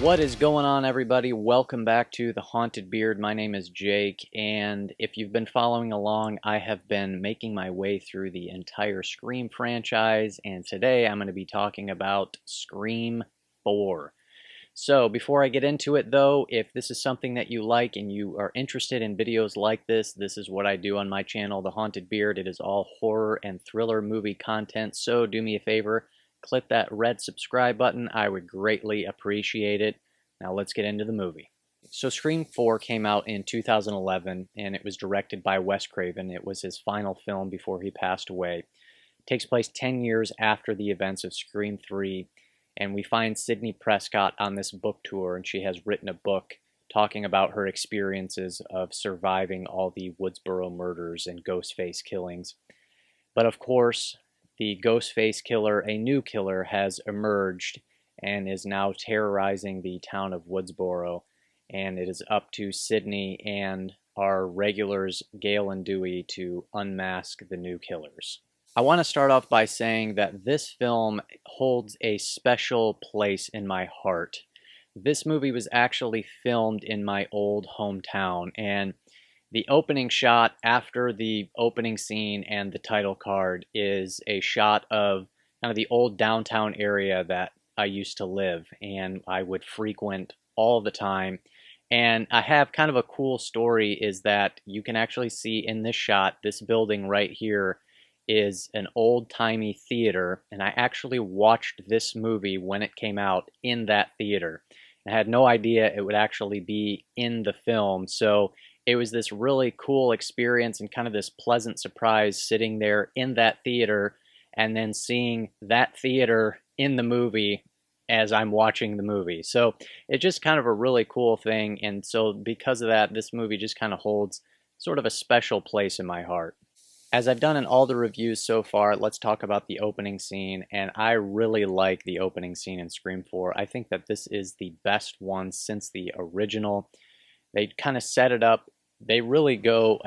What is going on, everybody? Welcome back to The Haunted Beard. My name is Jake, and if you've been following along, I have been making my way through the entire Scream franchise, and today I'm going to be talking about Scream 4. So, before I get into it, though, if this is something that you like and you are interested in videos like this is what I do on my channel, The Haunted Beard. It is all horror and thriller movie content, so do me a favor. Click that red subscribe button. I would greatly appreciate it. Now let's get into the movie. So Scream 4 came out in 2011, and it was directed by Wes Craven. It was his final film before he passed away. It takes place 10 years after the events of Scream 3, and we find Sidney Prescott on this book tour, and she has written a book talking about her experiences of surviving all the Woodsboro murders and Ghostface killings. But of course, the Ghostface killer, a new killer, has emerged and is now terrorizing the town of Woodsboro. And it is up to Sidney and our regulars, Gale and Dewey, to unmask the new killers. I want to start off by saying that this film holds a special place in my heart. This movie was actually filmed in my old hometown, and the opening shot after the opening scene and the title card is a shot of kind of the old downtown area that I used to live and I would frequent all the time. And I have kind of a cool story is that you can actually see in this shot, this building right here is an old-timey theater, and I actually watched this movie when it came out in that theater. I had no idea it would actually be in the film, so it was this really cool experience and kind of this pleasant surprise sitting there in that theater and then seeing that theater in the movie as I'm watching the movie. So it's just kind of a really cool thing, and so because of that, this movie just kind of holds sort of a special place in my heart. As I've done in all the reviews so far, let's talk about the opening scene, and I really like the opening scene in Scream 4. I think that this is the best one since the original. They kind of set it up. They really go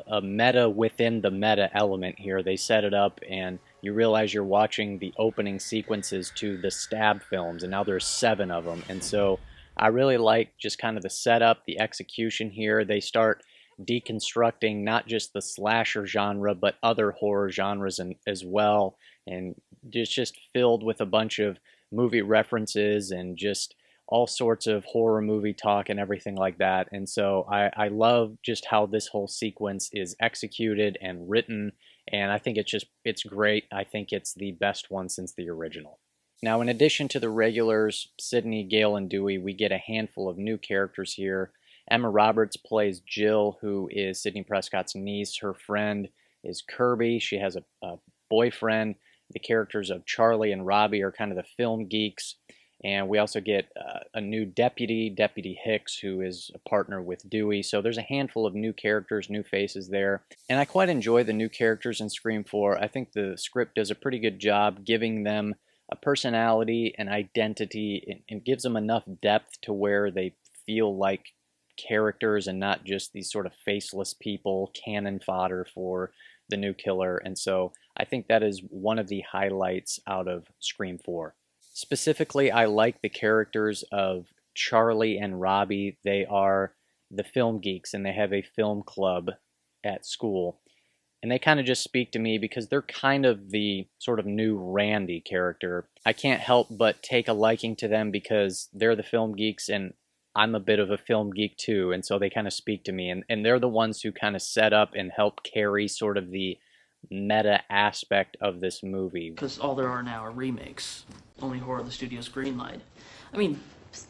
a meta within the meta element here. They set it up and you realize you're watching the opening sequences to the Stab films, and now there's 7 of them. And so I really like just kind of the setup, the execution here. They start deconstructing not just the slasher genre, but other horror genres as well. And it's just filled with a bunch of movie references and just all sorts of horror movie talk and everything like that. And so I love just how this whole sequence is executed and written, and I think it's great. I think it's the best one since the original. Now, in addition to the regulars, Sidney, Gale, and Dewey, we get a handful of new characters here. Emma Roberts plays Jill, who is Sidney Prescott's niece. Her friend is Kirby. She has a boyfriend. The characters of Charlie and Robbie are kind of the film geeks. And we also get a new deputy, Deputy Hicks, who is a partner with Dewey. So there's a handful of new characters, new faces there. And I quite enjoy the new characters in Scream 4. I think the script does a pretty good job giving them a personality, an identity, and gives them enough depth to where they feel like characters and not just these sort of faceless people, cannon fodder for the new killer. And so I think that is one of the highlights out of Scream 4. Specifically, I like the characters of Charlie and Robbie. They are the film geeks, and they have a film club at school. And they kind of just speak to me because they're kind of the sort of new Randy character. I can't help but take a liking to them because they're the film geeks, and I'm a bit of a film geek too, and so they kind of speak to me. And they're the ones who kind of set up and help carry sort of the meta aspect of this movie. Because all there are now are remakes. Only horror the studios greenlight. I mean,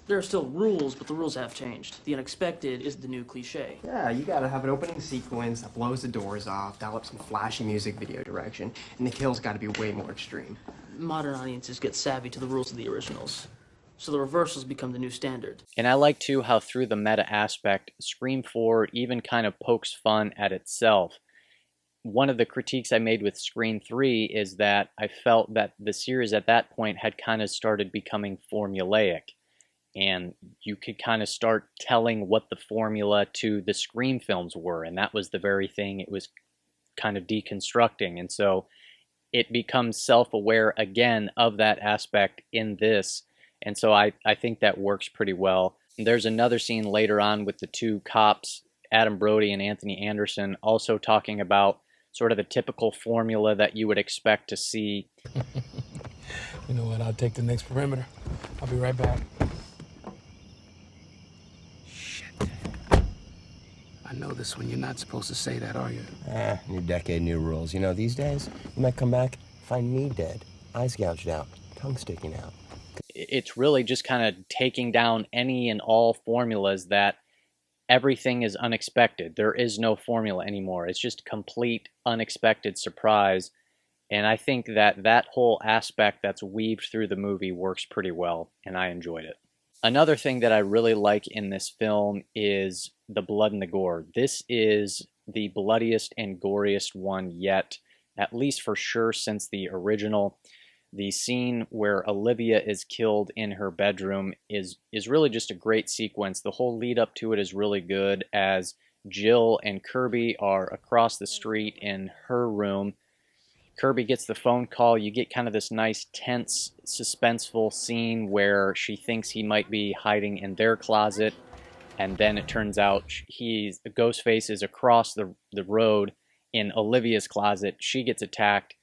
there are still rules, but the rules have changed. The unexpected is the new cliche. Yeah, you gotta have an opening sequence that blows the doors off, dial up some flashy music video direction, and the kills gotta be way more extreme. Modern audiences get savvy to the rules of the originals, so the reversals become the new standard. And I like too how through the meta aspect, Scream 4 even kind of pokes fun at itself. One of the critiques I made with Scream 3 is that I felt that the series at that point had kind of started becoming formulaic. And you could kind of start telling what the formula to the Scream films were, and that was the very thing it was kind of deconstructing. And so it becomes self-aware again of that aspect in this, And so I think that works pretty well. There's another scene later on with the two cops, Adam Brody and Anthony Anderson, also talking about sort of the typical formula that you would expect to see. You know what? I'll take the next perimeter. I'll be right back. Shit. I know this one. You're not supposed to say that, are you? New decade, new rules. You know, these days, you might come back, find me dead, eyes gouged out, tongue sticking out. It's really just kind of taking down any and all formulas that everything is unexpected. There is no formula anymore. It's just complete unexpected surprise. And I think that that whole aspect that's weaved through the movie works pretty well, and I enjoyed it. Another thing that I really like in this film is the blood and the gore. This is the bloodiest and goriest one yet, at least for sure since the original. The scene where Olivia is killed in her bedroom is really just a great sequence. The whole lead up to it is really good, as Jill and Kirby are across the street in her room. Kirby gets the phone call. You get kind of this nice, tense, suspenseful scene where she thinks he might be hiding in their closet, and then it turns out Ghostface is across the road in Olivia's closet. She gets attacked.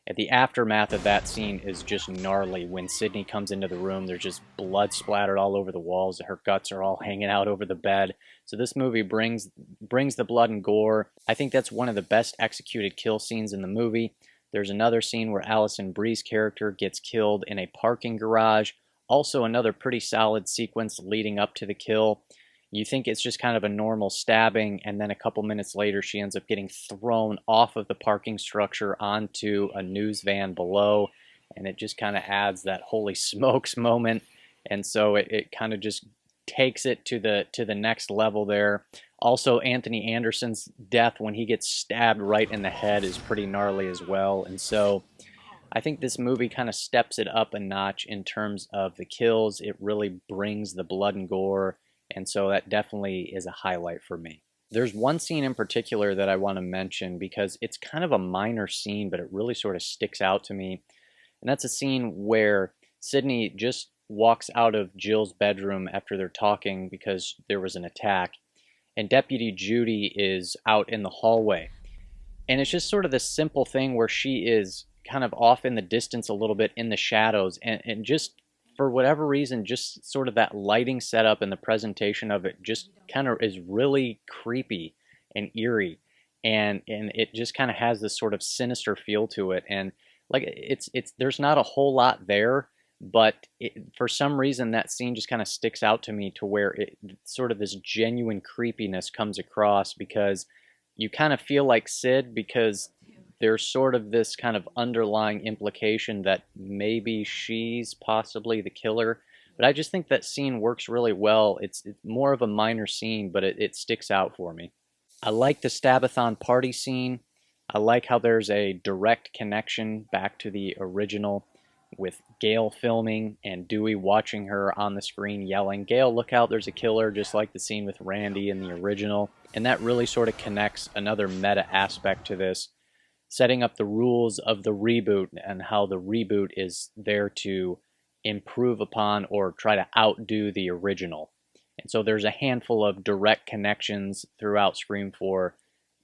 And the aftermath of that scene is just gnarly. When Sydney comes into the room, there's just blood splattered all over the walls. Her guts are all hanging out over the bed. So this movie brings the blood and gore. I think that's one of the best executed kill scenes in the movie. There's another scene where Alison Brie's character gets killed in a parking garage. Also another pretty solid sequence leading up to the kill. You think it's just kind of a normal stabbing, and then a couple minutes later she ends up getting thrown off of the parking structure onto a news van below, and it just kind of adds that holy smokes moment. And so it kind of just takes it to the next level there. Also, Anthony Anderson's death when he gets stabbed right in the head is pretty gnarly as well. And so I think this movie kind of steps it up a notch in terms of the kills. It really brings the blood and gore, and so that definitely is a highlight for me. There's one scene in particular that I want to mention because it's kind of a minor scene, but it really sort of sticks out to me. And that's a scene where Sydney just walks out of Jill's bedroom after they're talking because there was an attack, and Deputy Judy is out in the hallway. And it's just sort of this simple thing where she is kind of off in the distance a little bit in the shadows, and just for whatever reason, just sort of that lighting setup and the presentation of it just kind of is really creepy and eerie, and it just kind of has this sort of sinister feel to it. And like it's there's not a whole lot there, but for some reason that scene just kind of sticks out to me to where it sort of this genuine creepiness comes across, because you kind of feel like Sid, because there's sort of this kind of underlying implication that maybe she's possibly the killer. But I just think that scene works really well. It's more of a minor scene, but it sticks out for me. I like the Stabathon party scene. I like how there's a direct connection back to the original, with Gail filming and Dewey watching her on the screen yelling, "Gail, look out, there's a killer," just like the scene with Randy in the original. And that really sort of connects another meta aspect to this, setting up the rules of the reboot and how the reboot is there to improve upon or try to outdo the original. And so there's a handful of direct connections throughout Scream 4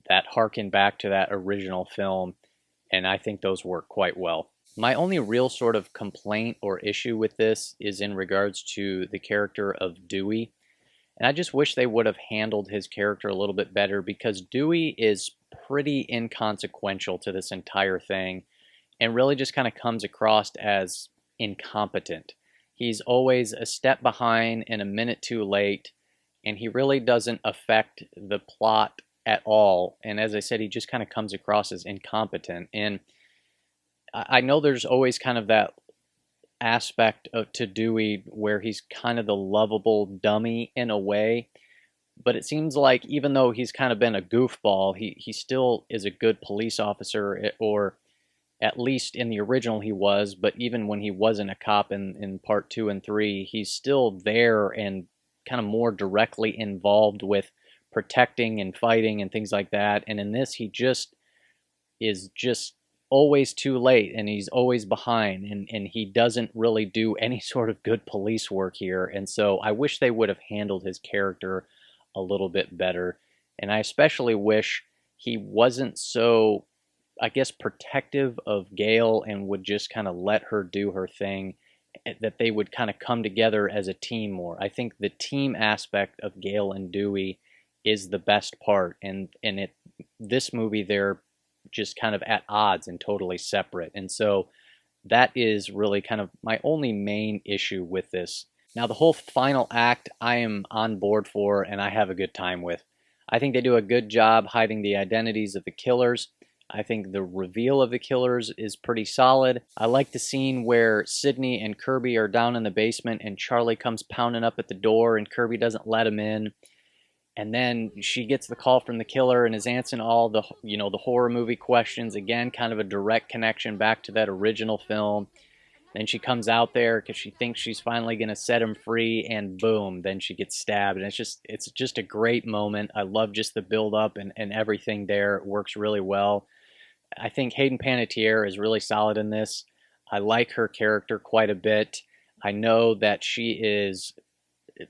that harken back to that original film, and I think those work quite well. My only real sort of complaint or issue with this is in regards to the character of Dewey. And I just wish they would have handled his character a little bit better, because Dewey is pretty inconsequential to this entire thing and really just kind of comes across as incompetent. He's always a step behind and a minute too late, and he really doesn't affect the plot at all. And as I said, he just kind of comes across as incompetent. And I know there's always kind of that aspect to Dewey where he's kind of the lovable dummy in a way, but it seems like even though he's kind of been a goofball, he still is a good police officer, or at least in the original he was. But even when he wasn't a cop in part 2 and 3, he's still there and kind of more directly involved with protecting and fighting and things like that. And in this, he just is just always too late and he's always behind, and he doesn't really do any sort of good police work here. And so I wish they would have handled his character a little bit better. And I especially wish he wasn't so, I guess, protective of Gale and would just kind of let her do her thing, that they would kind of come together as a team more. I think the team aspect of Gale and Dewey is the best part, and this movie they're just kind of at odds and totally separate. And so that is really kind of my only main issue with this. Now, the whole final act I am on board for and I have a good time with. I think they do a good job hiding the identities of the killers. I think the reveal of the killers is pretty solid. I like the scene where Sidney and Kirby are down in the basement and Charlie comes pounding up at the door and Kirby doesn't let him in. And then she gets the call from the killer and is answering all the, the horror movie questions. Again, kind of a direct connection back to that original film. Then she comes out there because she thinks she's finally going to set him free, and boom, then she gets stabbed. And it's just a great moment. I love just the build up and everything there. It works really well. I think Hayden Panettiere is really solid in this. I like her character quite a bit. I know that she is,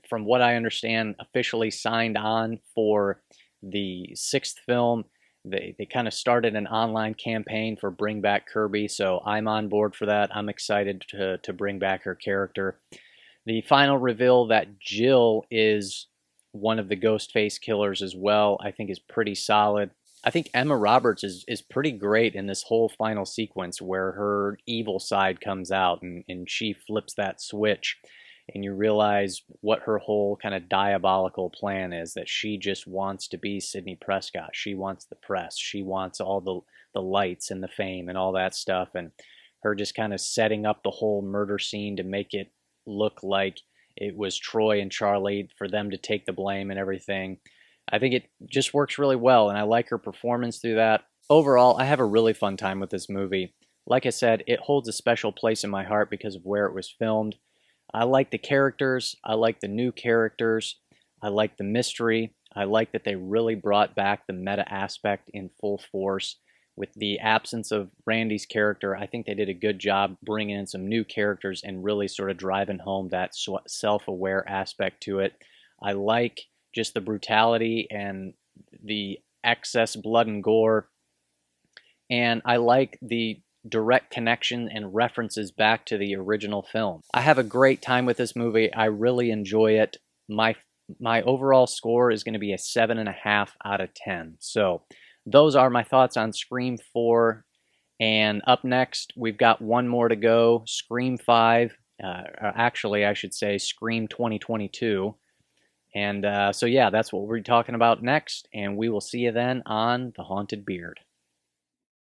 from what I understand, officially signed on for the 6th film. They kind of started an online campaign for Bring Back Kirby, so I'm on board for that. I'm excited to bring back her character. The final reveal that Jill is one of the Ghostface killers as well, I think is pretty solid. I think Emma Roberts is pretty great in this whole final sequence where her evil side comes out and she flips that switch. And you realize what her whole kind of diabolical plan is, that she just wants to be Sidney Prescott. She wants the press. She wants all the lights and the fame and all that stuff. And her just kind of setting up the whole murder scene to make it look like it was Troy and Charlie, for them to take the blame and everything. I think it just works really well, and I like her performance through that. Overall, I have a really fun time with this movie. Like I said, it holds a special place in my heart because of where it was filmed. I like the characters, I like the new characters, I like the mystery, I like that they really brought back the meta aspect in full force. With the absence of Randy's character, I think they did a good job bringing in some new characters and really sort of driving home that self-aware aspect to it. I like just the brutality and the excess blood and gore, and I like the direct connection and references back to the original film. I have a great time with this movie. I really enjoy it. My overall score is going to be a 7.5 out of 10. So those are my thoughts on Scream 4. And up next, we've got one more to go, Scream 5. Actually, I should say Scream 2022. And so yeah, that's what we're talking about next. And we will see you then on The Haunted Beard.